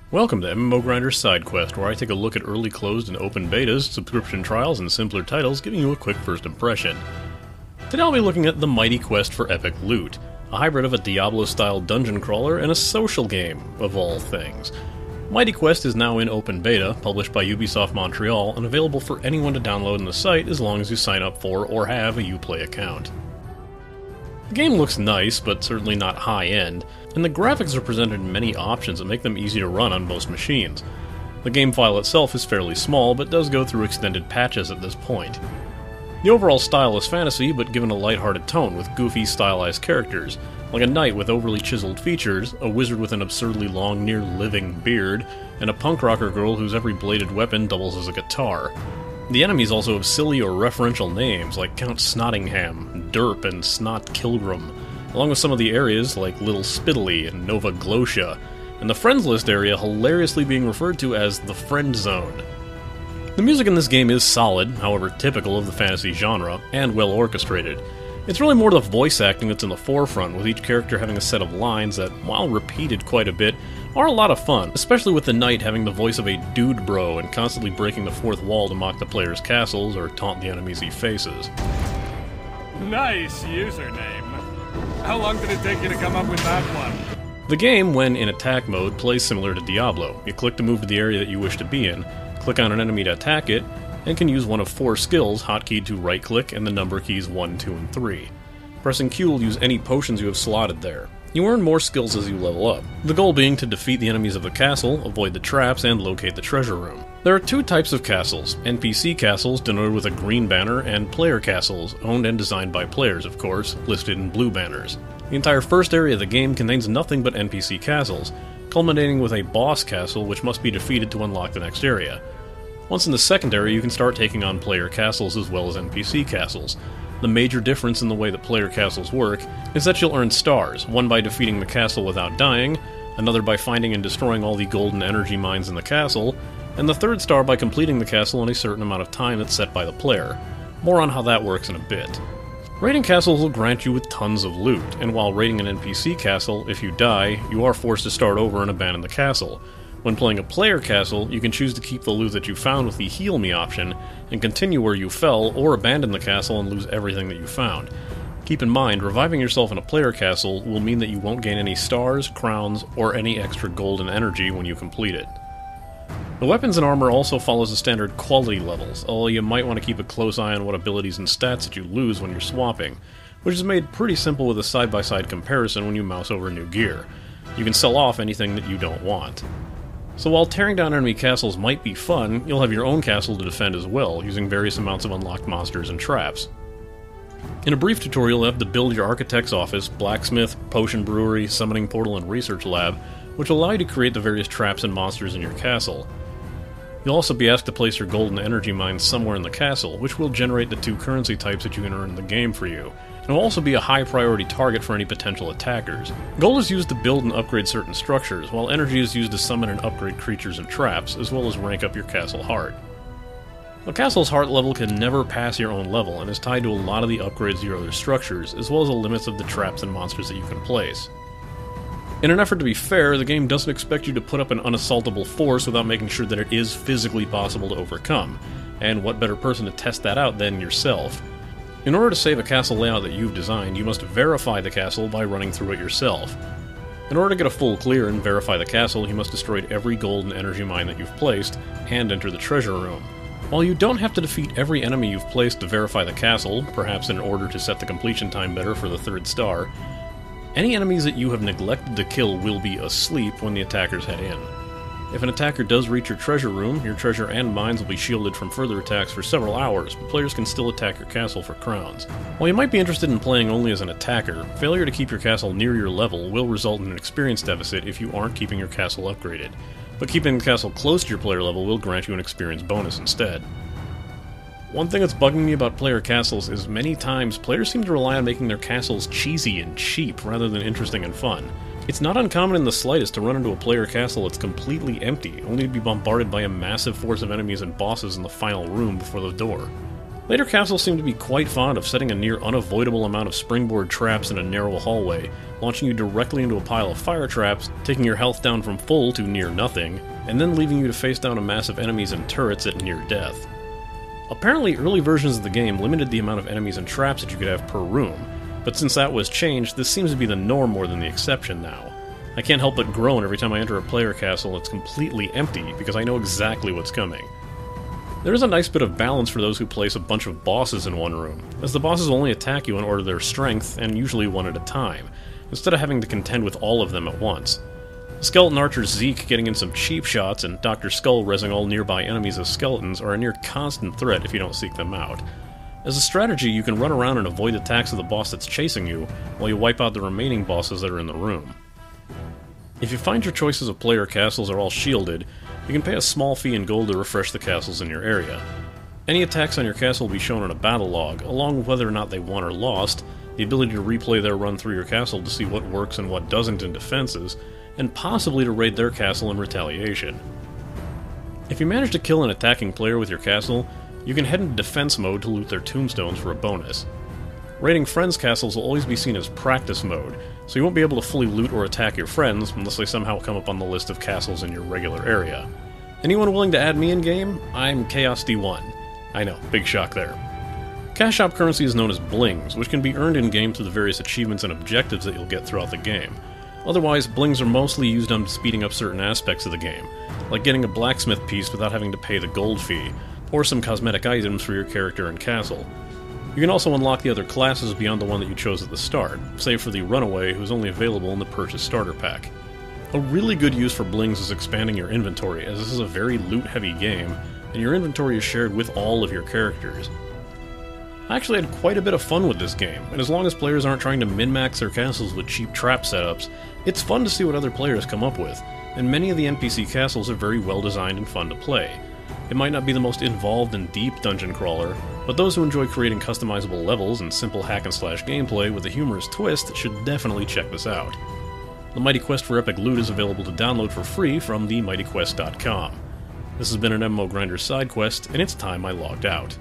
Welcome to MMO Grinder's Sidequest, where I take a look at early closed and open betas, subscription trials, and simpler titles, giving you a quick first impression. Today I'll be looking at The Mighty Quest for Epic Loot, a hybrid of a Diablo-style dungeon crawler and a social game, of all things. Mighty Quest is now in open beta, published by Ubisoft Montreal, and available for anyone to download on the site as long as you sign up for or have a Uplay account. The game looks nice, but certainly not high-end, and the graphics are presented in many options that make them easy to run on most machines. The game file itself is fairly small, but does go through extended patches at this point. The overall style is fantasy, but given a lighthearted tone with goofy, stylized characters, like a knight with overly chiseled features, a wizard with an absurdly long, near-living beard, and a punk rocker girl whose every bladed weapon doubles as a guitar. The enemies also have silly or referential names like Count Snottingham, Derp, and Snot Kilgrim, along with some of the areas like Little Spitaley and Nova Glotia, and the Friends List area hilariously being referred to as the Friend Zone. The music in this game is solid, however typical of the fantasy genre, and well orchestrated. It's really more the voice acting that's in the forefront, with each character having a set of lines that, while repeated quite a bit, are a lot of fun, especially with the knight having the voice of a dude bro and constantly breaking the fourth wall to mock the player's castles or taunt the enemies he faces. Nice username. How long did it take you to come up with that one? The game, when in attack mode, plays similar to Diablo. You click to move to the area that you wish to be in, click on an enemy to attack it, and can use one of 4 skills hotkeyed to right-click and the number keys 1, 2, and 3. Pressing Q will use any potions you have slotted there. You earn more skills as you level up, the goal being to defeat the enemies of the castle, avoid the traps, and locate the treasure room. There are 2 types of castles: NPC castles, denoted with a green banner, and player castles, owned and designed by players, of course, listed in blue banners. The entire first area of the game contains nothing but NPC castles, culminating with a boss castle which must be defeated to unlock the next area. Once in the second area, you can start taking on player castles as well as NPC castles. The major difference in the way that player castles work is that you'll earn stars, one by defeating the castle without dying, another by finding and destroying all the golden energy mines in the castle, and the third star by completing the castle in a certain amount of time that's set by the player. More on how that works in a bit. Raiding castles will grant you with tons of loot, and while raiding an NPC castle, if you die, you are forced to start over and abandon the castle. When playing a player castle, you can choose to keep the loot that you found with the Heal Me option, and continue where you fell, or abandon the castle and lose everything that you found. Keep in mind, reviving yourself in a player castle will mean that you won't gain any stars, crowns, or any extra gold and energy when you complete it. The weapons and armor also follows the standard quality levels, although you might want to keep a close eye on what abilities and stats that you lose when you're swapping, which is made pretty simple with a side-by-side comparison when you mouse over new gear. You can sell off anything that you don't want. So while tearing down enemy castles might be fun, you'll have your own castle to defend as well, using various amounts of unlocked monsters and traps. In a brief tutorial, you'll have to build your architect's office, blacksmith, potion brewery, summoning portal, and research lab, which will allow you to create the various traps and monsters in your castle. You'll also be asked to place your golden energy mines somewhere in the castle, which will generate the 2 currency types that you can earn in the game for you, and will also be a high priority target for any potential attackers. Gold is used to build and upgrade certain structures, while energy is used to summon and upgrade creatures and traps, as well as rank up your castle heart. A castle's heart level can never pass your own level, and is tied to a lot of the upgrades to your other structures, as well as the limits of the traps and monsters that you can place. In an effort to be fair, the game doesn't expect you to put up an unassaultable force without making sure that it is physically possible to overcome, and what better person to test that out than yourself? In order to save a castle layout that you've designed, you must verify the castle by running through it yourself. In order to get a full clear and verify the castle, you must destroy every gold and energy mine that you've placed, and enter the treasure room. While you don't have to defeat every enemy you've placed to verify the castle, perhaps in order to set the completion time better for the 3rd star, any enemies that you have neglected to kill will be asleep when the attackers head in. If an attacker does reach your treasure room, your treasure and mines will be shielded from further attacks for several hours, but players can still attack your castle for crowns. While you might be interested in playing only as an attacker, failure to keep your castle near your level will result in an experience deficit if you aren't keeping your castle upgraded, but keeping the castle close to your player level will grant you an experience bonus instead. One thing that's bugging me about player castles is many times players seem to rely on making their castles cheesy and cheap rather than interesting and fun. It's not uncommon in the slightest to run into a player castle that's completely empty, only to be bombarded by a massive force of enemies and bosses in the final room before the door. Later castles seem to be quite fond of setting a near unavoidable amount of springboard traps in a narrow hallway, launching you directly into a pile of fire traps, taking your health down from full to near nothing, and then leaving you to face down a mass of enemies and turrets at near death. Apparently, early versions of the game limited the amount of enemies and traps that you could have per room, but since that was changed, this seems to be the norm more than the exception now. I can't help but groan every time I enter a player castle and it's completely empty, because I know exactly what's coming. There is a nice bit of balance for those who place a bunch of bosses in one room, as the bosses only attack you in order of their strength, and usually one at a time, instead of having to contend with all of them at once. Skeleton Archer Zeke getting in some cheap shots and Dr. Skull rezzing all nearby enemies as skeletons are a near constant threat if you don't seek them out. As a strategy, you can run around and avoid attacks of the boss that's chasing you, while you wipe out the remaining bosses that are in the room. If you find your choices of player castles are all shielded, you can pay a small fee in gold to refresh the castles in your area. Any attacks on your castle will be shown in a battle log, along with whether or not they won or lost, the ability to replay their run through your castle to see what works and what doesn't in defenses, and possibly to raid their castle in retaliation. If you manage to kill an attacking player with your castle, you can head into defense mode to loot their tombstones for a bonus. Raiding friends' castles will always be seen as practice mode, so you won't be able to fully loot or attack your friends unless they somehow come up on the list of castles in your regular area. Anyone willing to add me in-game? I'm Chaos D1. I know, big shock there. Cash shop currency is known as blings, which can be earned in-game through the various achievements and objectives that you'll get throughout the game. Otherwise, blings are mostly used on speeding up certain aspects of the game, like getting a blacksmith piece without having to pay the gold fee, or some cosmetic items for your character and castle. You can also unlock the other classes beyond the one that you chose at the start, save for the Runaway, who's only available in the Purchase Starter Pack. A really good use for blings is expanding your inventory, as this is a very loot-heavy game, and your inventory is shared with all of your characters. I actually had quite a bit of fun with this game, and as long as players aren't trying to min-max their castles with cheap trap setups, it's fun to see what other players come up with, and many of the NPC castles are very well designed and fun to play. It might not be the most involved and deep dungeon crawler, but those who enjoy creating customizable levels and simple hack-and-slash gameplay with a humorous twist should definitely check this out. The Mighty Quest for Epic Loot is available to download for free from themightyquest.com. This has been an MMO Grinder Sidequest, and it's time I logged out.